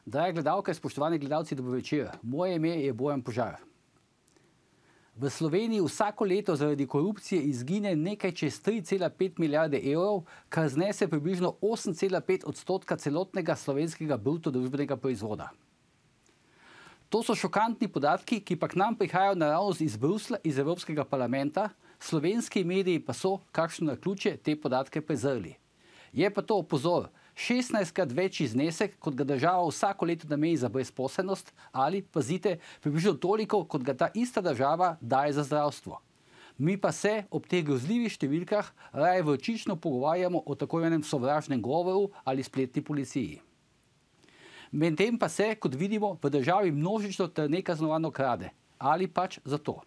Drage gledalke, spoštovani gledalci, dober večer. Moje ime je Bojan Požar. V Sloveniji vsako leto zaradi korupcije izgine nekaj čez 3,5 milijarde evrov, kar znese približno 8,5% celotnega slovenskega bruto družbenega proizvoda. To so šokantni podatki, ki pa k nam prihajajo naravnost iz Bruslja, iz Evropskega parlamenta, slovenski mediji pa so, kakšno naključje, te podatke prezrli. Je pa to, pozor, 16krat večji znesek, kot ga država vsako leto nameni za brezposelnost ali, pazite, približno toliko, kot ga ta ista država daje za zdravstvo. Mi pa se ob teh grozljivih številkah raje vročično pogovarjamo o tako imenem sovražnem govoru ali spletni policiji. Medtem pa se, kot vidimo, v državi množično ter nekaznovano krade. Ali pač zato.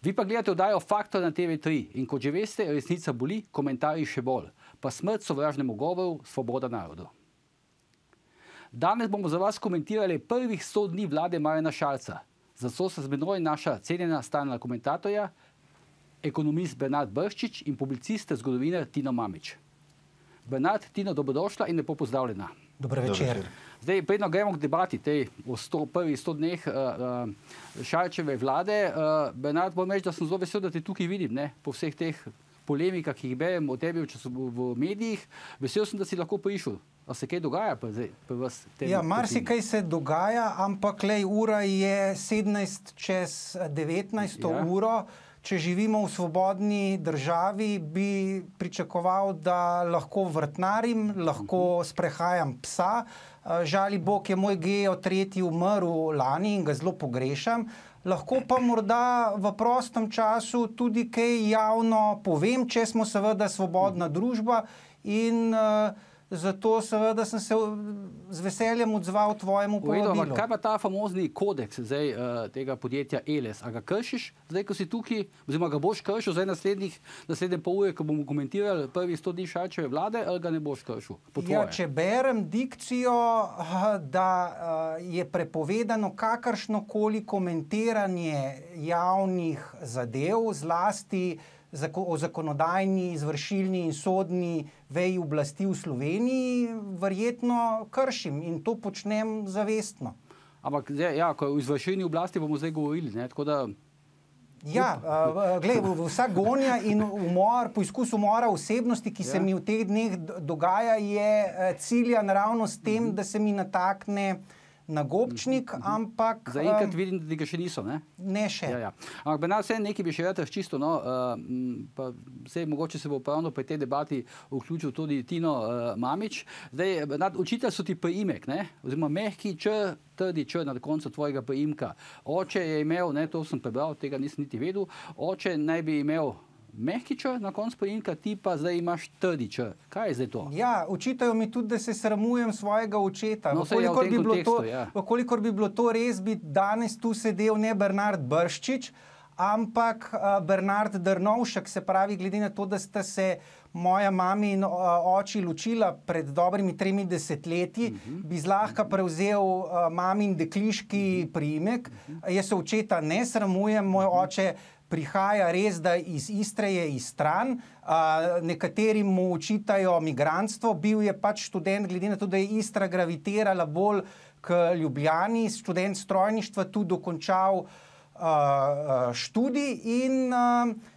Vi pa gledate oddajo Faktor na TV3 in kot že veste, resnica boli, komentarji še bolj. Pa smrt sovražnemu govoru, svoboda narodu. Danes bomo za vas komentirali prvih 100 dni vlade Marjana Šarca. Zato se z menoj naša cenjena stalna komentatorja, ekonomist Bernard Brščič in publicist zgodovinar Tino Mamić. Bernard, Tino, dobrodošla in lepo pozdravljena. Dobro večer. Zdaj, predno gremo k debati o prvih 100 dneh Šarčeve vlade. Bernard, bom reči, da sem zelo vesel, da te tukaj vidim, ne? Po vseh teh polemikah, ki jih berem o tebi v medijih. Vesel sem, da si lahko prišel. A se kaj dogaja pri vas? Ja, marsikaj se dogaja, ampak ura je 17 čez 19 uro. Če živimo v svobodni državi, bi pričakoval, da lahko vrtnarim, lahko sprehajam psa. Žali Bog je moj Geo tretji umrl lani in ga zelo pogrešam. Lahko pa morda v prostem času tudi kaj javno povem, če smo seveda svobodna družba in zato seveda sem se z veseljem odzval tvojemu povabilu. Kaj pa ta famozni kodeks zdaj, tega podjetja Eles? A ga kršiš zdaj, ko si tukaj, oziroma ga boš kršil zdaj naslednje pol ure, ko bomo komentirali prvih 100 dni Šarčeve vlade, ali ga ne boš kršil? Ja, če berem dikcijo, da je prepovedano kakršnokoli komentiranje javnih zadev, zlasti o zakonodajni, izvršilni in sodni veji oblasti v Sloveniji, verjetno kršim in to počnem zavestno. Ampak ja, ko v izvršilni oblasti bomo zdaj govorili, ne, tako da... Ja, glej, vsa gonja in umor, poizkus umora osebnosti, ki se mi v teh dneh dogaja, je ciljan ravno s tem, da se mi natakne na gobčnik, ampak... Zaenkrat vidim, da ga še niso, ne? Ne še. Ja. Ampak Bernard, vse nekaj bi še rad razčisto, no, pa vse mogoče se bo pravno pri tej debati vključil tudi Tino Mamić. Zdaj, Bernard, učitelj so ti priimek, ne? Oziroma mehki č, trdi č na koncu tvojega priimka. Oče je imel, ne, to sem prebral, tega nisem niti vedel, oče naj bi imel mehki č na koncu priimka, ti pa zdaj imaš trdi č. Kaj je zdaj to? Ja, očitajo mi tudi, da se sramujem svojega očeta. No, Vkolikor bi bilo to res, bi danes tu sedel ne Bernard Brščič, ampak Bernard Drnovšek, se pravi, glede na to, da sta se moja mami in oči ločila pred dobrimi 3 desetletji, bi zlahka prevzel mamin dekliški priimek. Jaz se očeta ne sramujem, moj oče prihaja res, da iz Istre je iz Stran, nekateri mu očitajo migrantstvo, bil je pač študent, glede na to, da je Istra gravitirala bolj k Ljubljani, študent strojništva, tu dokončal študij in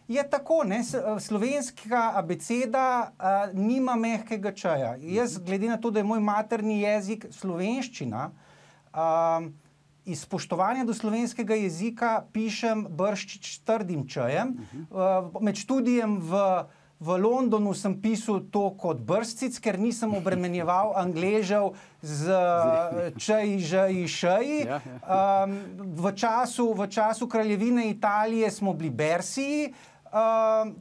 je tako, ne, slovenska abeceda nima mehkega čaja. Jaz, glede na to, da je moj materni jezik slovenščina, iz spoštovanja do slovenskega jezika pišem Brščič s trdim čajem. Med študijem v Londonu sem pisal to kot Brščic, ker nisem obremenjeval Angležev z čaji, žaji, šaji. V času kraljevine Italije smo bili Bersiji,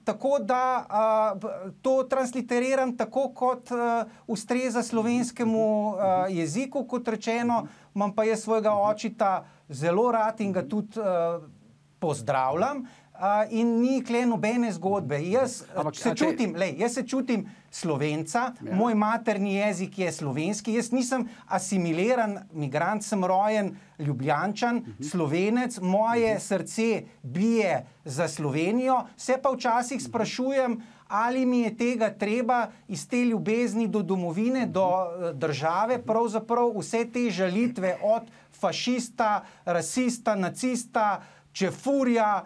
tako da to transliteraram tako, kot ustreza slovenskemu jeziku, kot rečeno, imam pa jaz svojega očeta zelo rad in ga tudi pozdravljam in ni kle nobene zgodbe. Jaz se čutim Slovenca, moj materni jezik je slovenski, jaz nisem asimiliran migrant, sem rojen Ljubljančan, Slovenec, moje srce bije za Slovenijo, se pa včasih sprašujem, ali mi je tega treba iz te ljubezni do domovine, do države, pravzaprav vse te žalitve od fašista, rasista, nacista, čefurja,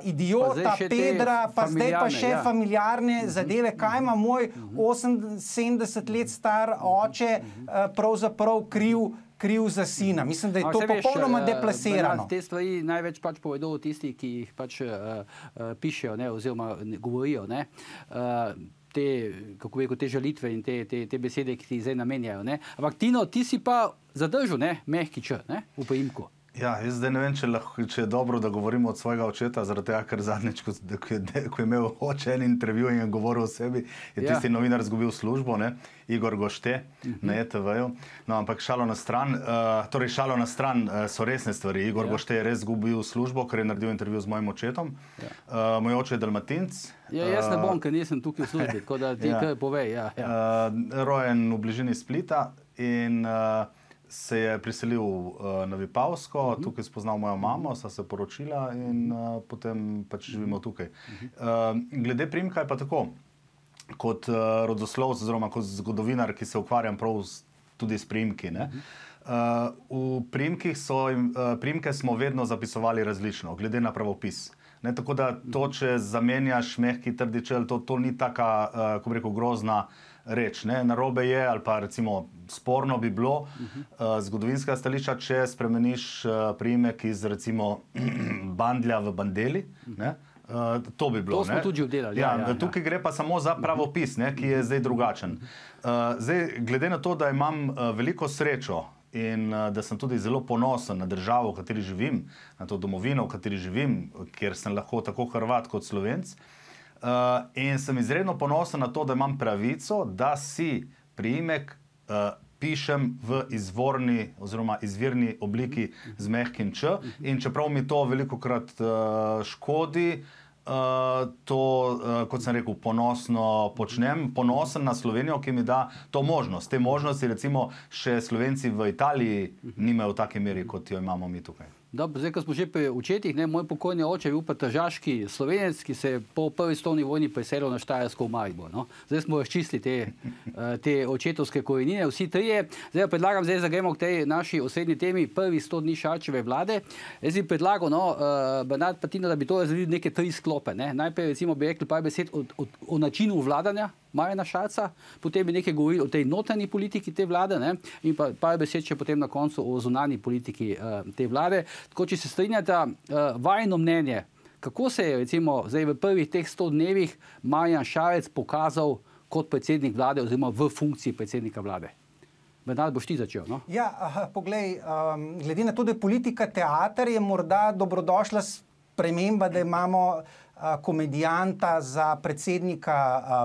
idiota, pedra, pa zdaj pa še familiarne zadeve, kaj ima moj 78 let star oče pravzaprav kriv za sina. Mislim, da je to popolnoma deplasirano. Te stvari največ pač povedo tisti, ki jih pač pišejo, oziroma govorijo, te, kako bi rekel, te žalitve in te besede, ki ti zdaj namenjajo. Ampak Tino, ti si pa zadržal, mehki č, v priimku. Ja, jaz zdaj ne vem, če je dobro, da govorimo od svojega očeta, zaradi tega, ker zadnjič, ko je imel oče en intervju in je govoril o sebi, je tisti novinar izgubil službo, Igor Gošte na ETV-ju. No, ampak šalo na stran, so resne stvari. Igor Gošte je res izgubil službo, ker je naredil intervju z mojim očetom. Moj oče je Dalmatinc. Jaz ne bom, ker nisem tukaj v službi, tako da ti kaj povej. Rojen v bližini Splita in se je priselil na Vipavsko, tukaj spoznal mojo mamo, sta se poročila in potem pač živimo tukaj. Glede priimka je pa tako, kot rodoslovec oziroma kot zgodovinar, ki se ukvarjam prav tudi s priimki. V priimke smo vedno zapisovali različno, glede na pravopis. Tako da to, če zamenjaš mehki trdi čel, to ni taka, kako bi rekel, grozna reč. Narobe je, ali pa recimo sporno bi bilo zgodovinskega stališča, če spremeniš priimek iz recimo Bandlja v Bandeli. To bi bilo. To smo tudi obdelali. Tukaj gre pa samo za pravopis, ki je zdaj drugačen. Zdaj, glede na to, da imam veliko srečo in da sem tudi zelo ponosen na državo, v kateri živim, na to domovino, v kateri živim, kjer sem lahko tako Hrvat kot Slovenc, in sem izredno ponosen na to, da imam pravico, da si priimek pišem v izvorni oziroma izvirni obliki z mehkim č. In čeprav mi to velikokrat škodi, to, kot sem rekel, ponosno počnem. Ponosen na Slovenijo, ki mi da to možnost. Te možnosti recimo še Slovenci v Italiji nimajo v taki meri, kot jo imamo mi tukaj. Zdaj, ko smo že pri očetih, moj pokojni oče je bil pa tržaški Slovenec, ki se je po prvi svetovni vojni preselil na Štajersko v Maribor. Zdaj smo razčistili te očetovske korenine, vsi trije. Zdaj predlagam, da gremo k tej naši osrednji temi, prvi 100 dni Šarčeve vlade. Jaz bi predlagal, Bernard pa Tino, da bi to razdelili neke tri sklope. Najprej recimo bi rekli par besed o načinu vladanja Marjana Šarca, potem bi nekaj govorili o tej notranji politiki te vlade in pa par besed še potem na koncu o zunanji politiki te vlade. Tako, če se strinjate, vajno mnenje, kako se je recimo zdaj v prvih teh 100 dnevih Marjan Šarec pokazal kot predsednik vlade oziroma v funkciji predsednika vlade? Bernard, boš ti začel, no? Ja, poglej, glede na to, da je politika teater, je morda dobrodošla sprememba, da imamo komedijanta za predsednika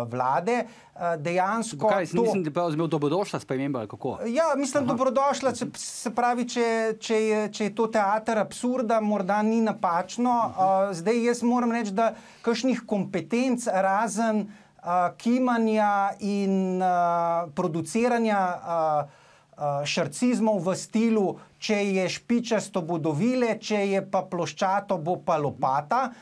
vlade. Dejansko... Kaj, nisem ti prav zmel dobrodošla sprememba, ali kako? Ja, mislim, dobrodošla, se pravi, če je to teater absurda, morda ni napačno. Zdaj jaz moram reči, da kakšnih kompetenc razen kimanja in produciranja šarcizmov v stilu, če je špičasto bo dovile, če je pa ploščato bo pa lopata.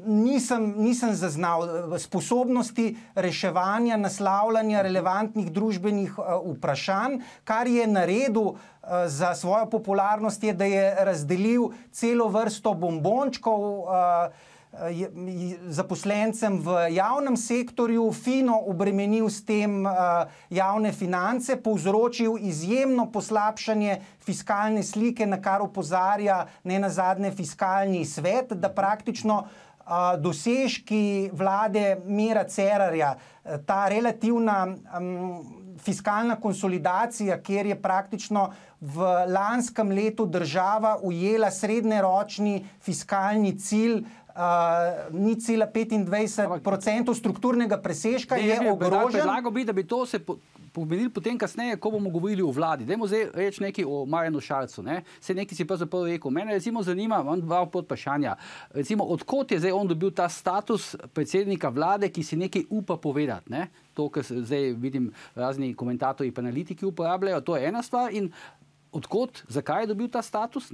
Nisem zaznal sposobnosti reševanja, naslavljanja relevantnih družbenih vprašanj. Kar je naredil za svojo popularnost je, da je razdelil celo vrsto bombončkov zaposlencem v javnem sektorju, fino obremenil s tem javne finance, povzročil izjemno poslabšanje fiskalne slike, na kar opozarja nenazadnje Fiskalni svet, da praktično dosežki vlade Mira Cerarja, ta relativna fiskalna konsolidacija, kjer je praktično v lanskem letu država ujela srednjeročni fiskalni cilj 0,25% strukturnega presežka, je ogrožen. Predlagal bi, da bi to se pomenili potem kasneje, ko bomo govorili o vladi. Dajmo zdaj reči nekaj o Marjanu Šarcu. Se nekaj si pravzaprav rekel. Mene recimo zanima, imam dva podvprašanja. Recimo, odkot je zdaj on dobil ta status predsednika vlade, ki si nekaj upa povedati? To, kar zdaj vidim razni komentatorji in analitiki uporabljajo, to je ena stvar. In odkot, zakaj je dobil ta status?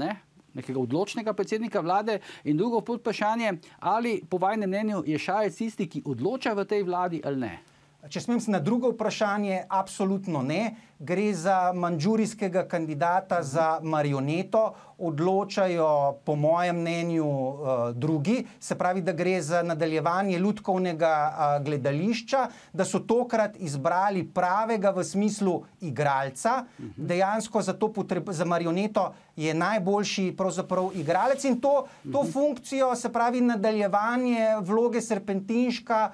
nekega odločnega predsednika vlade. In drugo podvprašanje, ali po vašem mnenju je Šarec tisti, ki odloča v tej vladi ali ne? Če smem se na drugo vprašanje, absolutno ne. Gre za mandžurijskega kandidata za marioneto, odločajo po mojem mnenju drugi, se pravi, da gre za nadaljevanje lutkovnega gledališča, da so tokrat izbrali pravega v smislu igralca. Dejansko za marioneto je najboljši pravzaprav igralec in to funkcijo, se pravi nadaljevanje vloge Serpentinška,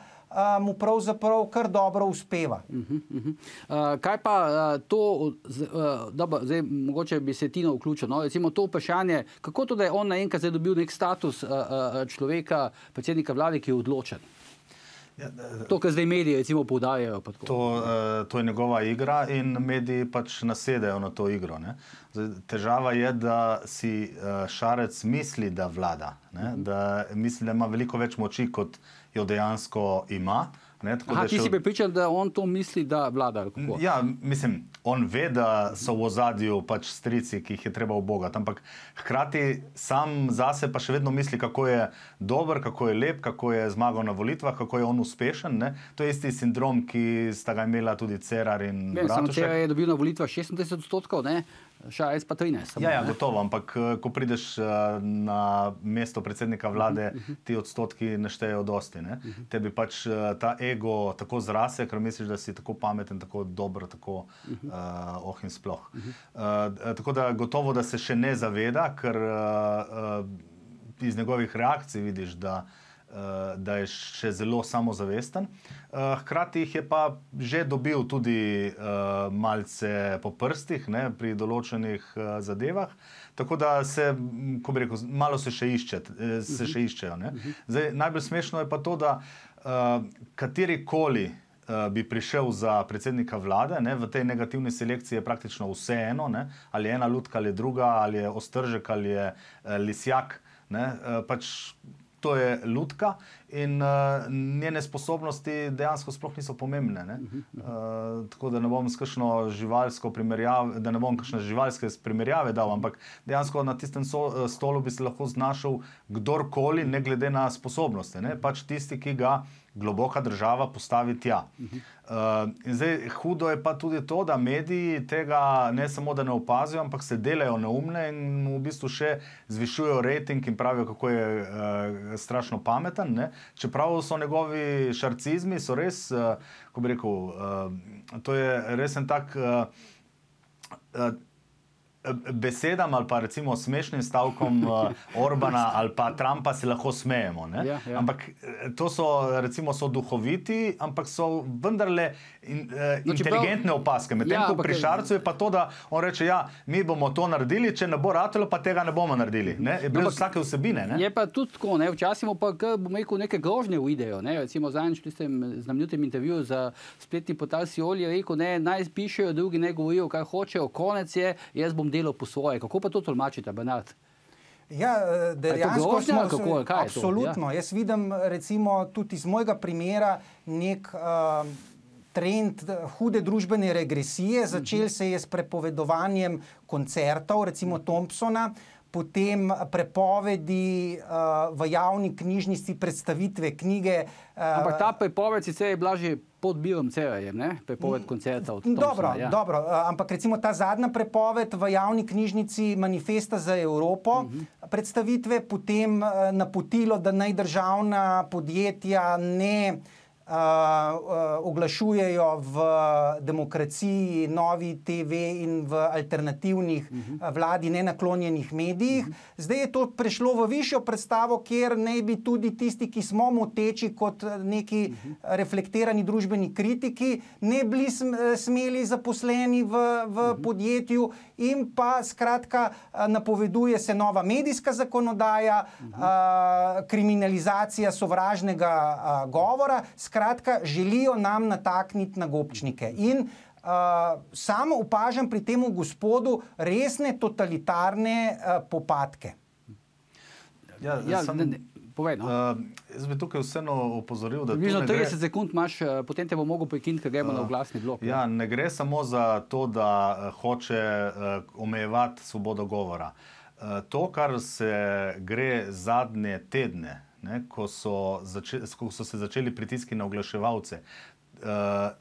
mu pravzaprav kar dobro uspeva. Kaj pa to, zdaj mogoče bi se Tino vključil, no? Recimo to vprašanje, kako to, da je on naenkrat zdaj dobil nek status človeka, predsednika vlade, ki je odločen? To, kar zdaj mediji recimo poudarjajo. To je njegova igra in mediji pač nasedajo na to igro. Ne? Zdaj, težava je, da si Šarec misli, da vlada, ne? Da misli, da ima veliko več moči, kot jo dejansko ima. Ti si pripričan, da on to misli, da vlada? Ja, mislim, on ve, da so v ozadju pač strici, ki jih je treba ubogati, ampak hkrati sam zase pa še vedno misli, kako je dober, kako je lep, kako je zmagal na volitvah, kako je on uspešen. Ne? To je isti sindrom, ki sta ga imela tudi Cerar in Bratušek. Samo Cerar je dobil na volitvah 26%, ne? Šarec pa 13%. Ja, gotovo, ampak ko prideš na mesto predsednika vlade, ti odstotki ne štejejo dosti. Ne? Tebi pač ta ego tako zrase, ker misliš, da si tako pameten, tako dober, tako in sploh. Tako da gotovo, da se še ne zaveda, ker iz njegovih reakcij vidiš, da je še zelo samozavesten. Hkrati jih je pa že dobil tudi malce po prstih, ne, pri določenih zadevah, tako da se, ko bi rekel, malo se še iščejo. Ne. Zdaj, najbolj smešno je pa to, da katerikoli bi prišel za predsednika vlade, ne, v tej negativni selekciji je praktično vseeno, ne, ali je ena lutka ali druga, ali je Ostržek ali je Lisjak, ne, pač to je lutka in njene sposobnosti dejansko sploh niso pomembne. Ne? Tako da ne bom kakšno živalsko primerjave, da ne bom kakšne živalske primerjave dal, ampak dejansko na tistem stolu bi se lahko znašel kdorkoli, ne glede na sposobnosti. Ne? Pač tisti, ki ga globoka država postavi tja. In zdaj, hudo je pa tudi to, da mediji tega ne samo, da ne opazijo, ampak se delajo neumne in v bistvu še zvišujejo rejting in pravijo, kako je strašno pameten. Ne? Čeprav so njegovi šarcizmi, so res, ko bi rekel, to je res en tak besedam ali pa recimo smešnim stavkom Orbana ali pa Trumpa se lahko smejemo. Ne? Ja. Ampak to so, recimo, so duhoviti, ampak so vendarle inteligentne opaske. Medtem ko pri Šarcu je pa to, da on reče, ja, mi bomo to naredili, če ne bo ratelo, pa tega ne bomo naredili. Ne? Brez vsake vsebine. Ne? Je pa tudi tako, ne? Včasih pa, bom rekel, neke grožnje uidejo. Ne? Recimo zadnjič v tistem znamenitem intervjuju za spletni portal Siol je rekel, ne, naj pišejo, drugi ne govorijo, kaj hočejo, konec je, jaz bom delal po svoje. Kako pa to tolmačite, Bernard? Ja, dejansko smo absolutno. Ja. Jaz vidim recimo tudi iz mojega primera nek trend hude družbene regresije. Začel se je s prepovedovanjem koncertov, recimo Thompsona, potem prepovedi v javni knjižnici predstavitve knjige. Ampak ta prepoved sicer je bila že pod Bilom Cerarjem, ne? Prepoved koncerta od Thompsona. Dobro, ampak recimo ta zadnja prepoved v javni knjižnici Manifesta za Evropo predstavitve, potem napotilo, da naj državna podjetja ne oglašujejo v Demokraciji, Novi TV in v alternativnih vladi nenaklonjenih medijih. Zdaj je to prešlo v višjo predstavo, kjer naj bi tudi tisti, ki smo moteči kot neki reflektirani družbeni kritiki, ne bili smeli zaposleni v podjetju in pa skratka napoveduje se nova medijska zakonodaja, kriminalizacija sovražnega govora. Skratka, želijo nam natakniti na gobčnike. In samo opažam pri temu gospodu resne totalitarne popadke. Povej, no. Jaz bi tukaj vseeno opozoril, da... Približno 30 sekund imaš, potem te bo mogel prekiniti, ker gremo na oglasni blok. Ja, ne gre samo za to, da hoče omejevati svobodo govora. To, kar se gre zadnje tedne, ne, ko so se začeli pritiski na oglaševalce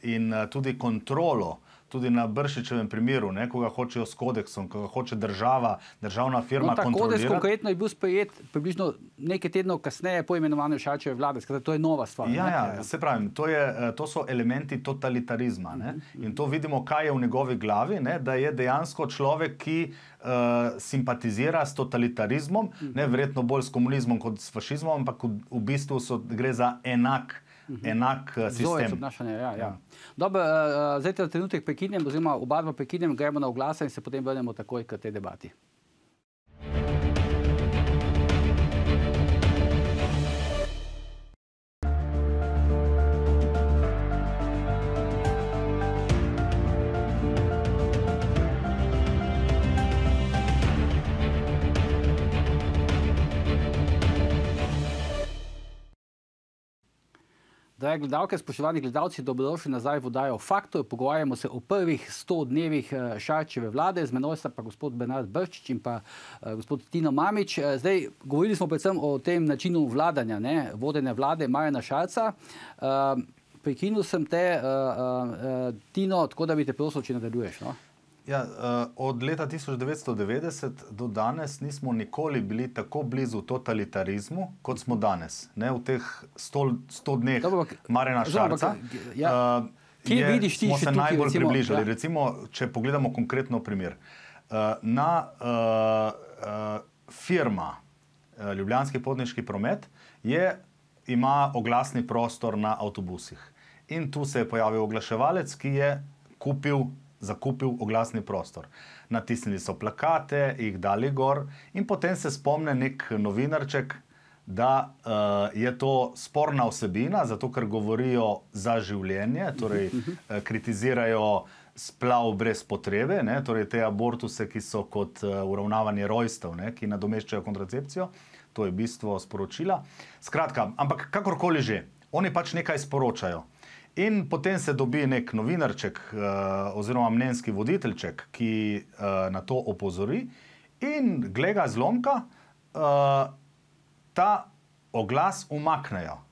in tudi kontrolo, tudi na Brščičevem primeru, ne, ko ga hočejo s kodeksom, ko ga hoče državna firma kontrolirati. Kodeks konkretno je bil sprejet približno nekaj tednov kasneje po imenovanju Šarčeve vlade, skratka, to je nova stvar. Se pravim, to so elementi totalitarizma, ne, in to vidimo, kaj je v njegovi glavi, ne, da je dejansko človek, ki simpatizira s totalitarizmom, ne, verjetno bolj s komunizmom kot s fašizmom, ampak v bistvu gre za enak sistem. Dobro, zdaj ta trenutek prekinem, oziroma oba dva prekinem, gremo na oglase in se potem vrnemo takoj k tej debati. Drage gledalke, spoštovani gledalci, dobrodošli nazaj v oddajo Faktor. Pogovarjamo se o prvih 100 dnevih Šarčeve vlade, z menoj sta pa gospod Bernard Brščič in pa gospod Tino Mamić. Zdaj, govorili smo predvsem o tem načinu vladanja, ne, vodenja vlade Marjana Šarca. Prekinil sem te, Tino, tako da bi te prosil, če nadaljuješ, no? Ja, od leta 1990 do danes nismo nikoli bili tako blizu totalitarizmu, kot smo danes. Ne, v teh 100 dneh Marjana Šarca smo se najbolj približali. Recimo, če pogledamo konkretno primer. Firma Ljubljanski potniški promet ima oglasni prostor na avtobusih. In tu se je pojavil oglaševalec, ki je zakupil oglasni prostor. Natisnili so plakate, jih dali gor in potem se spomne nek novinarček, da je to sporna vsebina, zato ker govorijo za življenje, torej kritizirajo splav brez potrebe, ne, torej te abortuse, ki so kot uravnavanje rojstev, ne, ki nadomeščajo kontracepcijo. To je bistvo sporočila. Skratka, ampak kakorkoli že, oni pač nekaj sporočajo. In potem se dobi nek novinarček oziroma mnenjski voditeljček, ki na to opozori in glej ga zlomka, ta oglas umaknejo.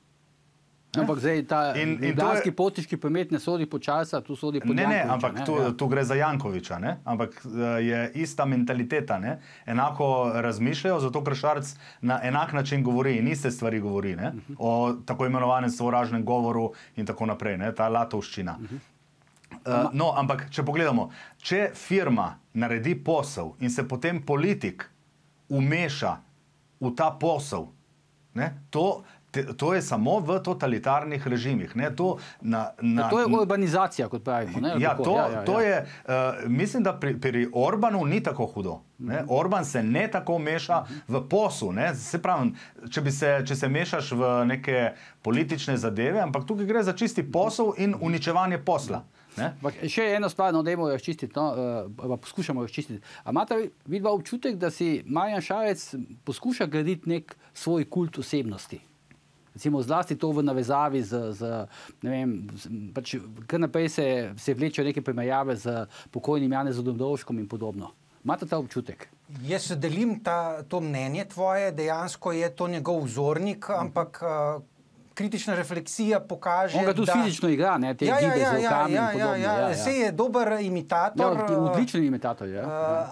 Ampak zdaj ta ljubljanski potniški promet ne sodi počasa, tu sodi pod Jankovića. Ne, ampak tu gre za Jankovića, ne? Ampak je ista mentaliteta, ne? Enako razmišljajo, zato ker Šarec na enak način govori in iste stvari govori, ne? O tako imenovanem sovražnem govoru in tako naprej, ne? Ta latovščina. No, ampak če pogledamo, če firma naredi posel in se potem politik umeša v ta posel, ne? To je samo v totalitarnih režimih. Ne? To je urbanizacija, kot pravimo. Ne? Ja, to je, mislim, da pri Orbanu ni tako hudo. Ne? Orban se ne tako meša v posel. Ne? Se pravi, če se mešaš v neke politične zadeve, ampak tukaj gre za čisti posel in uničevanje posla. Še eno stvar, dajmo jo razčistiti, poskušamo jo razčistiti. A imate vidva občutek, da si Marjan Šarec poskuša graditi nek svoj kult osebnosti? Recimo zlasti to v navezavi ne vem, pač kar naprej se vlečejo neke primerjave z pokojnim Janezom Drnovškom in podobno. Imate ta občutek? Jaz delim to mnenje tvoje, dejansko je to njegov vzornik, ampak kritična refleksija pokaže, on ga tudi fizično igra, ne, te gibe z rokami in podobno. Saj je dober imitator. Odličen imitator, ja.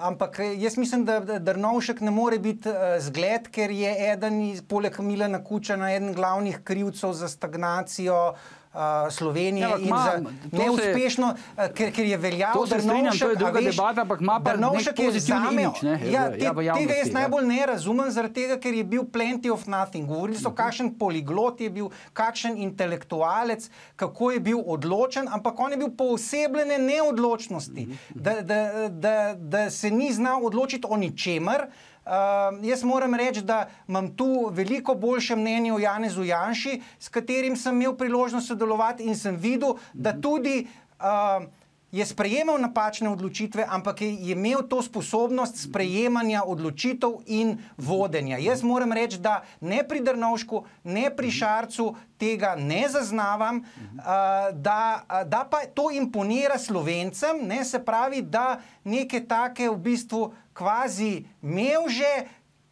Ampak jaz mislim, da Drnovšek ne more biti zgled, ker je eden poleg Milana Kučana eden glavnih krivcev za stagnacijo Slovenije in za neuspešno, ker je veljal Drnovšek, Drnovšek je zamev. Tega jaz najbolj ne razumem, zaradi tega, ker je bil plenty of nothing. Govorili so, kakšen poliglot je bil, kakšen intelektualec, kako je bil odločen, ampak on je bil poosebljene neodločnosti, da se ni znal odločiti o ničemer. Jaz moram reči, da imam tu veliko boljše mnenje o Janezu Janši, s katerim sem imel priložnost sodelovati in sem videl, da tudi je sprejemal napačne odločitve, ampak je imel to sposobnost sprejemanja odločitev in vodenja. Jaz moram reči, da ne pri Drnovšku, ne pri Šarcu tega ne zaznavam, da pa to imponira Slovencem, ne, se pravi, da neke take v bistvu kvazi mevže,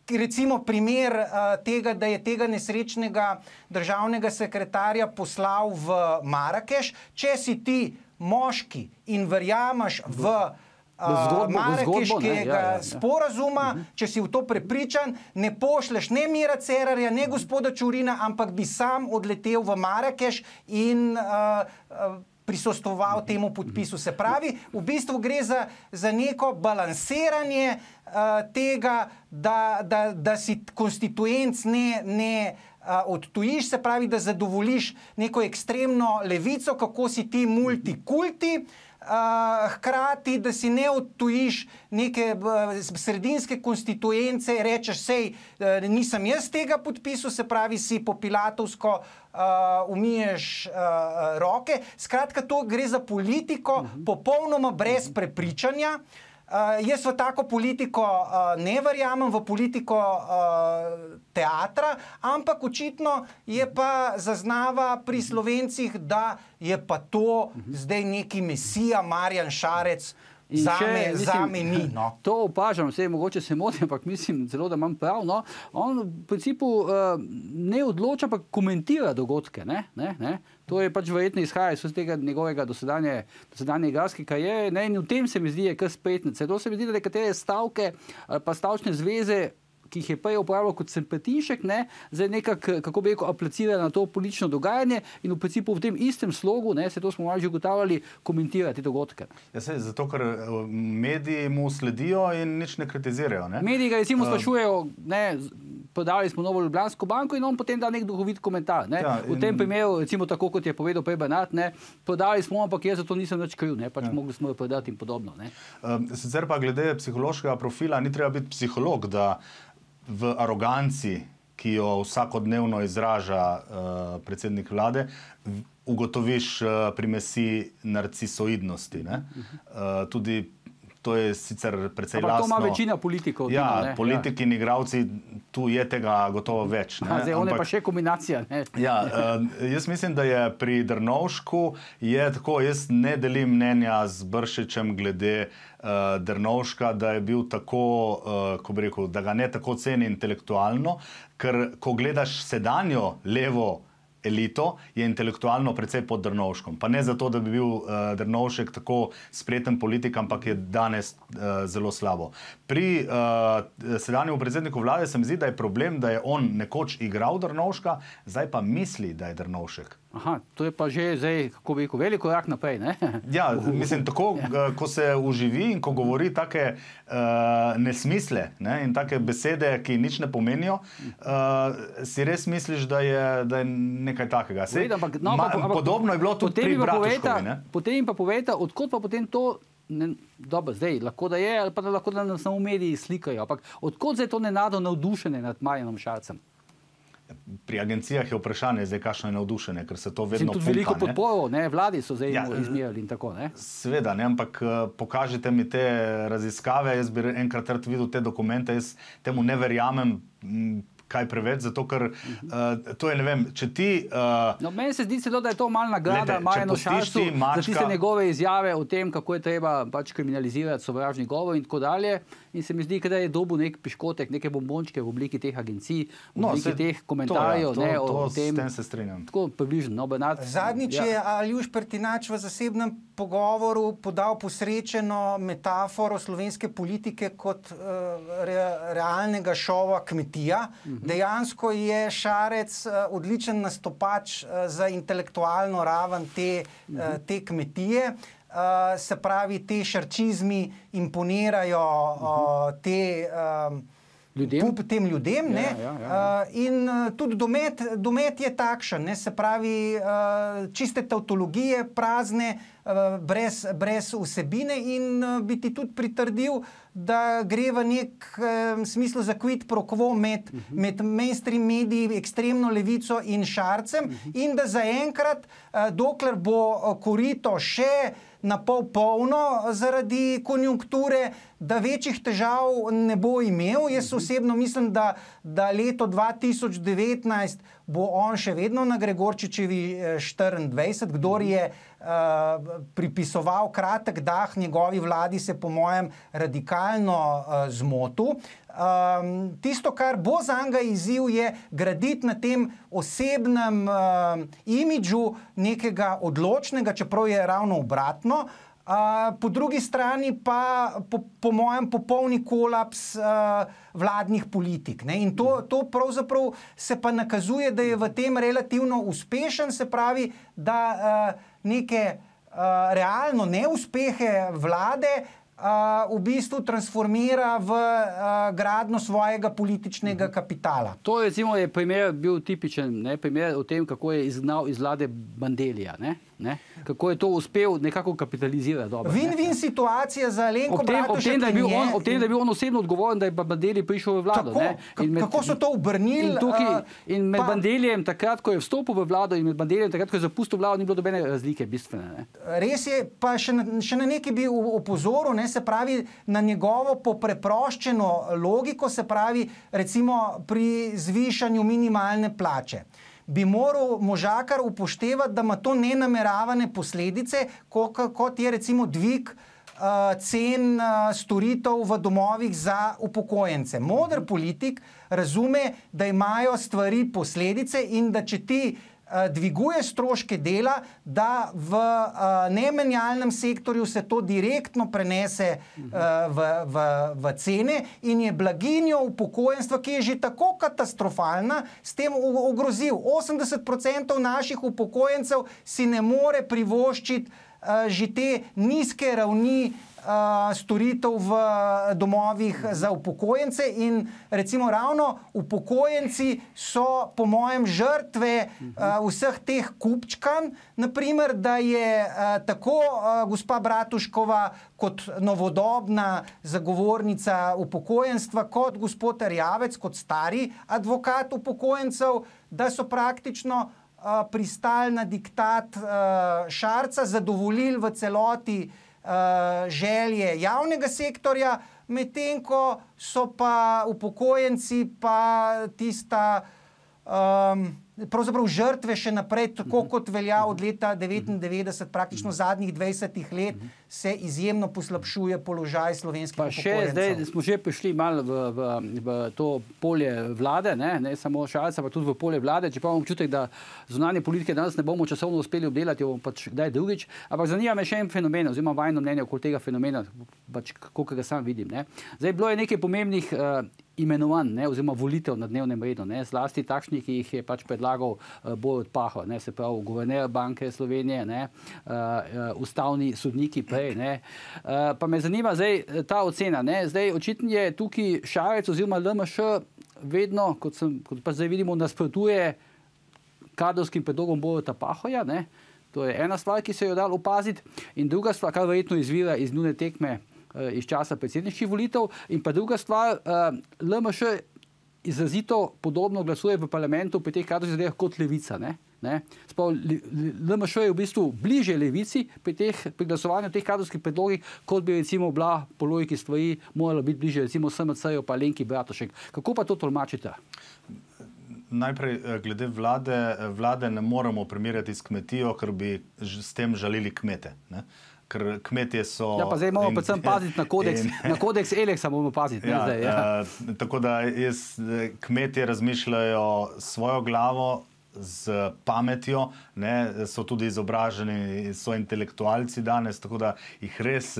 recimo primer tega, da je tega nesrečnega državnega sekretarja poslal v Marakeš, če si ti moški in verjameš v Marakeškega sporazuma, če si v to prepričan, ne pošleš ne Mira Cerarja, ne gospoda Čurina, ampak bi sam odletel v Marakeš in prisostoval temu podpisu. Se pravi, v bistvu gre za neko balansiranje tega, da si konstituenc ne odtujiš, se pravi, da zadovoljiš neko ekstremno levico, kako si ti multikulti, hkrati, da si ne odtujiš neke sredinske konstituence, rečeš, sej, nisem jaz tega podpisal, se pravi, si po pilatovsko umiješ roke. Skratka, to gre za politiko popolnoma brez prepričanja. Jaz v tako politiko ne verjamem, v politiko teatra, ampak očitno je pa zaznava pri Slovencih, da je pa to zdaj neki mesija Marjan Šarec. Zame ni. No. To opažam, mogoče se motim, ampak mislim celo, da imam prav. No. On v principu ne odloča, ampak komentira dogodke. Ne. To je pač verjetno izhaja iz tega njegovega dosedanje igralske kariere. In v tem se mi zdi, je kar spretnice. To se mi zdi, da nekatere stavke pa stavčne zveze, ki jih je prej uporabljal kot simpatišek, zdaj nekako, kako bi rekel, aplicira na to politično dogajanje in v principu v tem istem slogu, se to smo malo že ugotavljali, komentira te dogodke. Ja, zato, ker mediji mu sledijo in nič ne kritizirajo. Ne? Mediji ga recimo sprašujejo, prodali smo Novo Ljubljansko banko in on potem da nek duhovit komentar. Ja, v tem primeru, recimo tako, kot je povedal prej Bernard, prodali smo, ampak jaz za to nisem nič kriv, pač mogli smo jo prodati in podobno. Sicer pa glede psihološkega profila, ni treba biti psiholog, da v aroganci, ki jo vsakodnevno izraža predsednik vlade, ugotoviš primesi narcisoidnosti. Tudi to je sicer precej lastno. To ima večina politikov. Ja, politiki in igravci, tu je tega gotovo več. Zdaj, on je pa še kombinacija. Ja, jaz mislim, da je pri Drnovšku tako, jaz ne delim mnenja z Bršičem glede Drnovška, da je bil tako, ko bi rekel, da ga ne tako ceni intelektualno, ker ko gledaš sedanjo levo elito, je intelektualno precej pod Drnovškom. Pa ne zato, da bi bil Drnovšek tako spreten politik, ampak je danes zelo slabo. Pri sedanjemu predsedniku vlade se mi zdi, da je problem, da je on nekoč igral Drnovška, zdaj pa misli, da je Drnovšek. Aha, to je pa že zdaj, kako bi rekel, veliko korak naprej, ne? Ja, mislim, tako, ko se uživi in ko govori take nesmisle, in take besede, ki nič ne pomenijo, si res misliš, da je nekaj takega. Podobno je bilo tudi pri Bratuškovi. Potem jim pa povejte, odkot pa potem to, dobro, zdaj, lahko da je, ali pa lahko da nas samo mediji slikajo, ampak odkot zdaj to nenadno navdušenje nad Marjanom Šarcem? Pri agencijah je vprašanje, zdaj kakšno je navdušenje, ker se to vedno pumpa. Tudi veliko podporo, vladi so zdaj izmerili in tako. Seveda, ampak pokažite mi te raziskave, jaz bi enkrat rad videl te dokumente, jaz temu ne verjamem kaj preveč, zato ker to je, ne vem, če ti... Meni se zdi celo, da je to malo nagrada Marjanu Šarcu za tiste njegove izjave o tem, kako je treba pač kriminalizirati sovražni govor in tako dalje. In se mi zdi, da je dobil nek piškotek, neke bombončke v obliki teh agencij, v obliki teh komentarjev. S tem se strinjam. Tako približno. Zadnjič je Aljuš Pertinač v zasebnem pogovoru podal posrečeno metaforo slovenske politike kot realnega šova Kmetija. Dejansko je Šarec odličen nastopač za intelektualno raven te kmetije. Se pravi, te šarčizmi imponirajo tem ljudem. In tudi domet je takšen, se pravi, čiste tautologije, prazne, brez vsebine in bi ti tudi pritrdil, da gre v nek smislu za quid pro quo med mainstream mediji, ekstremno levico in Šarcem in da zaenkrat, dokler bo korito še na pol polno zaradi konjunkture, da večjih težav ne bo imel. Jaz osebno mislim, da leto 2019 bo on še vedno na Gregorčičevi 24. Kdor je pripisoval kratek dah njegovi vladi, se po mojem radikalno zmotil. Tisto, kar bo zanga izziv, je graditi na tem osebnem imidžu nekega odločnega, čeprav je ravno obratno. Po drugi strani pa po mojem popolni kolaps vladnih politik. Ne? In to pravzaprav se pa nakazuje, da je v tem relativno uspešen, se pravi, da neke realno neuspehe vlade v bistvu transformira v gradnjo svojega političnega kapitala. To recimo je primer bil tipičen, ne, primer o tem, kako je izgnal iz vlade Bandellija, ne? Kako je to uspel nekako kapitalizirati. Win-win situacija za Alenko Bratušek. Ob tem, da je bil on osebno odgovoren, da je Bandelli prišel v vlado. Kako so to obrnili? In med Bandellijem takrat, ko je vstopil v vlado, in med Bandellijem takrat, ko je zapustil vlado, ni bilo dobene razlike bistvene. Ne? Res je, pa še na nekaj bi opozoril, ne, se pravi na njegovo popreproščeno logiko, se pravi recimo pri zvišanju minimalne plače. Bi moral Možakar upoštevati, da ima to nenameravane posledice, kot je recimo dvig cen storitev v domovih za upokojence. Moder politik razume, da imajo stvari posledice in da če ti dviguje stroške dela, da v nemenjalnem sektorju se to direktno prenese v cene in je blaginjo upokojenstva, ki je že tako katastrofalna, s tem ogrozil. 80% naših upokojencev si ne more privoščiti že te nizke ravni storitev v domovih za upokojence in recimo ravno upokojenci so po mojem žrtve vseh teh kupčkanj, naprimer, da je tako gospa Bratuškova kot novodobna zagovornica upokojenstva, kot gospod Erjavec, kot stari advokat upokojencev, da so praktično pristali na diktat Šarca, zadovoljili v celoti želje javnega sektorja, medtem ko so pa upokojenci pa tista pravzaprav žrtve še naprej, tako kot velja od leta 1999, praktično zadnjih 20 let se izjemno poslabšuje položaj slovenskih upokojencev. Zdaj smo že prišli malo v to polje vlade, ne samo Šarca, pa tudi v polje vlade, čeprav imam občutek, da zunanje politike danes ne bomo časovno uspeli obdelati, jo pač kdaj drugič, ampak zanima me še en fenomen, oziroma vajno mnenje okoli tega fenomena, pač kako ga sam vidim. Ne. Zdaj, bilo je nekaj pomembnih imenovanj, oziroma volitev na dnevnem redu, ne, zlasti takšnih, ki jih je pač predlagal Borut Pahor, ne, se pravi guverner Banke Slovenije, ne, ustavni sodniki prej, ne. Pa me zanima zdaj ta ocena, ne, zdaj očitno je tukaj Šarec oziroma LMŠ vedno, kot pa zdaj vidimo, nasprotuje kadrovskim predlogom Boruta Pahorja, ne. To je ena stvar, ki se jo dalo opaziti, in druga stvar, kar verjetno izvira iz njune tekme iz časa predsedniških volitev, in pa druga stvar, LMŠ izrazito podobno glasuje v parlamentu pri teh kadrovskih zadevah kot Levica. LMŠ je v bistvu bliže Levici pri glasovanju teh kadrovskih predlogih, kot bi recimo bila po logiki stvari morala biti bliže recimo SMC-ju pa Alenki Bratušek. Kako pa to tolmačite? Najprej, glede vlade ne moremo primerjati s kmetijo, ker bi s tem žalili kmete. Ne? Ker kmetje so... Ja, pa zdaj moramo predvsem paziti na kodeks Eleksa, moramo paziti. Ja, zdaj, ja. Tako da kmetje razmišljajo svojo glavo z pametjo, ne, so tudi izobraženi, so intelektualci danes, tako da jih res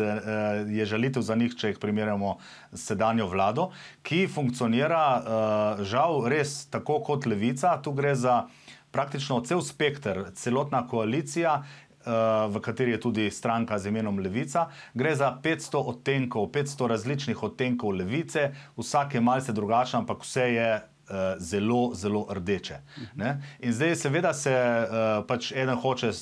je žalitev za njih, če jih primerjamo s sedanjo vlado, ki funkcionira žal res tako kot Levica. Tu gre za praktično cel spekter, celotna koalicija, v kateri je tudi stranka z imenom Levica. Gre za 500 odtenkov, 500 različnih odtenkov Levice, vsak je malce drugačen, ampak vse je zelo, zelo rdeče. Ne? In zdaj seveda se pač eden hoče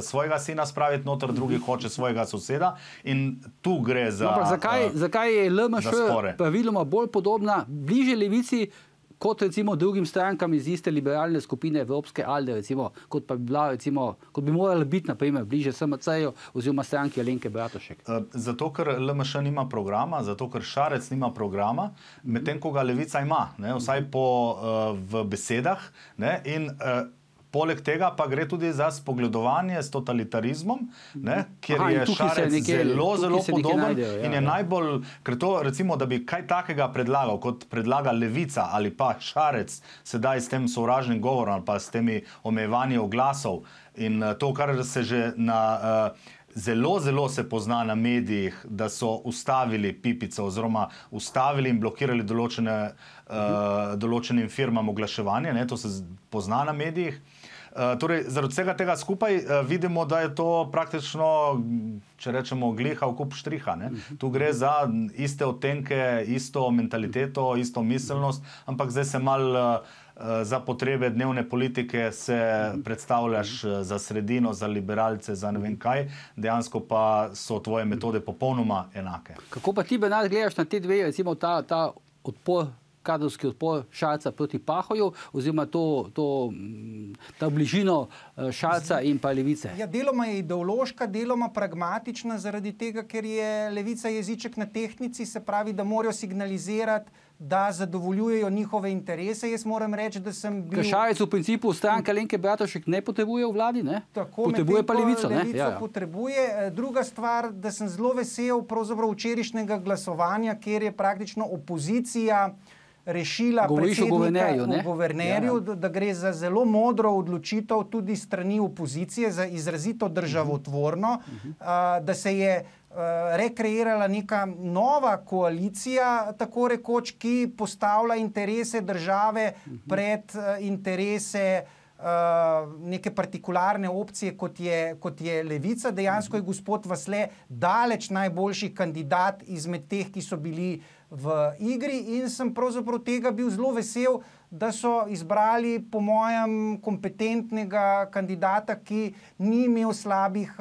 svojega sina spraviti noter, drugi hoče svojega soseda in tu gre za zakaj je LMŠ praviloma bolj podobna, bliže Levici, kot recimo drugim strankam iz iste liberalne skupine Evropske ALDE, recimo, kot pa bi bila, recimo, kot bi morala biti, naprimer, bliže SMC-ju oziroma stranki Alenke Bratušek? Zato, ker LMŠ nima programa, zato, ker Šarec nima programa, medtem ko ga Levica ima, ne, vsaj v besedah, ne, in poleg tega pa gre tudi za spogledovanje s totalitarizmom, ne, kjer je Šarec zelo podoben in je najbolj, ker to recimo, da bi kaj takega predlagal, kot predlaga Levica ali pa Šarec sedaj s tem sovražnim govorom ali pa s temi omejevanji oglasov in to, kar se že na zelo se pozna na medijih, da so ustavili Pipico oziroma ustavili in blokirali določenim firmam oglaševanje, ne, to se pozna na medijih. Torej, zaradi vsega tega skupaj vidimo, da je to praktično, če rečemo, gliha v kup štriha. Ne. Tu gre za iste odtenke, isto mentaliteto, isto miselnost, ampak zdaj se malo za potrebe dnevne politike se predstavljaš za sredino, za liberalce, za ne vem kaj, dejansko pa so tvoje metode popolnoma enake. Kako pa ti, Bernard, gledaš na te dve, recimo ta odpor, kadrovski odpor Šarca proti Pahorju, oziroma ta bližino Šarca in pa Levice? Ja, deloma je ideološka, deloma pragmatična, zaradi tega, ker je Levica jeziček na tehtnici, se pravi, da morajo signalizirati, da zadovoljujejo njihove interese. Jaz moram reči, da sem bil... Ker Šarec v principu stranke Alenke Bratušek ne potrebuje v vladi, ne? Tako, potrebuje pa Levico, ne? Levico potrebuje. Druga stvar, da sem zelo vesel pravzaprav včerajšnjega glasovanja, kjer je praktično opozicija rešila predsednika guvernerju, da gre za zelo modro odločitev tudi strani opozicije, za izrazito državotvorno, da se je rekreirala neka nova koalicija, tako rekoč, ki postavlja interese države pred interese neke partikularne opcije, kot je Levica. Dejansko je gospod Vasle daleč najboljši kandidat izmed teh, ki so bili v igri, in sem pravzaprav tega bil zelo vesel, da so izbrali po mojem kompetentnega kandidata, ki ni imel slabih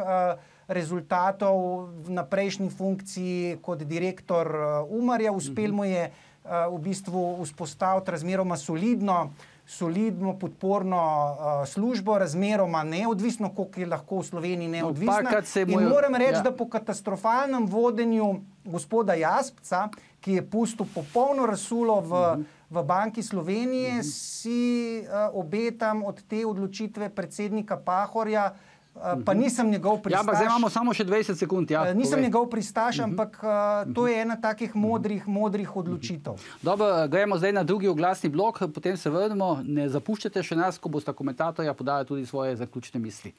rezultatov na prejšnji funkciji kot direktor Umarja. Uspel mu je v bistvu vzpostaviti razmeroma solidno podporno službo, razmeroma neodvisno, koliko je lahko v Sloveniji neodvisna. In moram reči, da po katastrofalnem vodenju gospoda Jaspca, ki je pustil popolno razsulo v Banki Slovenije, si obetam od te odločitve predsednika Pahorja, pa nisem njegov pristaš. Ja, ampak zdaj imamo samo še 20 sekund. Ja, nisem njegov pristaš, ampak to je ena takih modrih odločitev. Dobro, gremo zdaj na drugi oglasni blok, potem se vrnemo. Ne zapuščate še nas, ko bosta komentatorja podala tudi svoje zaključne misli.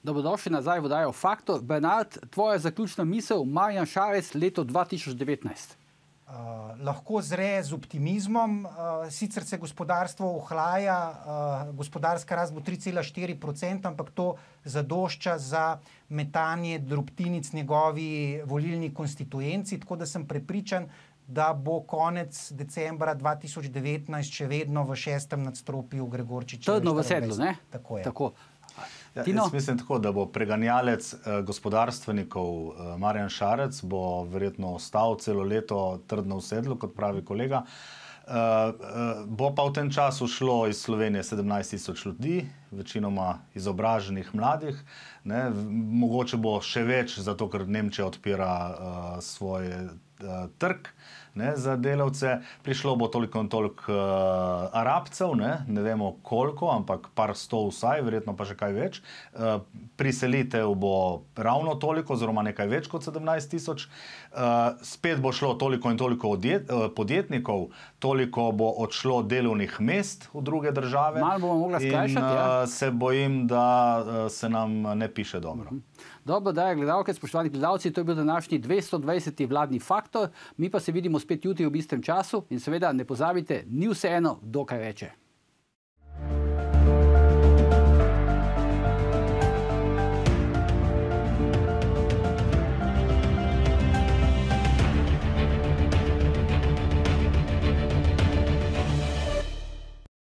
Dobrodošli nazaj v oddajo Faktor. Bernard, tvoja zaključna misel, Marjan Šarec, leto 2019. Lahko zre z optimizmom, sicer se gospodarstvo ohlaja, gospodarska rast bo 3,4%, ampak to zadošča za metanje drobtinic njegovi volilni konstituenci, tako da sem prepričan, da bo konec decembra 2019 še vedno v 6. nadstropju Gregorčičeve 24. Trdno v sedlu, ne? Tako je. Tako. Ja, jaz mislim tako, da bo preganjalec gospodarstvenikov Marjan Šarec bo verjetno ostal celo leto trdno v sedlu, kot pravi kolega. Bo pa v tem času šlo iz Slovenije 17.000 ljudi, večinoma izobraženih mladih. Ne? Mogoče bo še več, zato ker Nemčija odpira svoj trg, ne, za delavce. Prišlo bo toliko in toliko Arabcev, ne vemo koliko, ampak par sto vsaj, verjetno pa še kaj več. Priselitev bo ravno toliko, oziroma nekaj več kot 17.000. Spet bo šlo toliko in toliko podjetnikov, toliko bo odšlo delovnih mest v druge države. Malo bomo mogli skrajšati, ja. Se bojim, da se nam ne piše dobro. Dobro, da je gledalke, spoštovani gledalci, to je bil današnji 220. vladni Faktor. Mi pa se vidimo spet jutri ob istem času in seveda ne pozabite, ni vseeno, kdo kaj reče.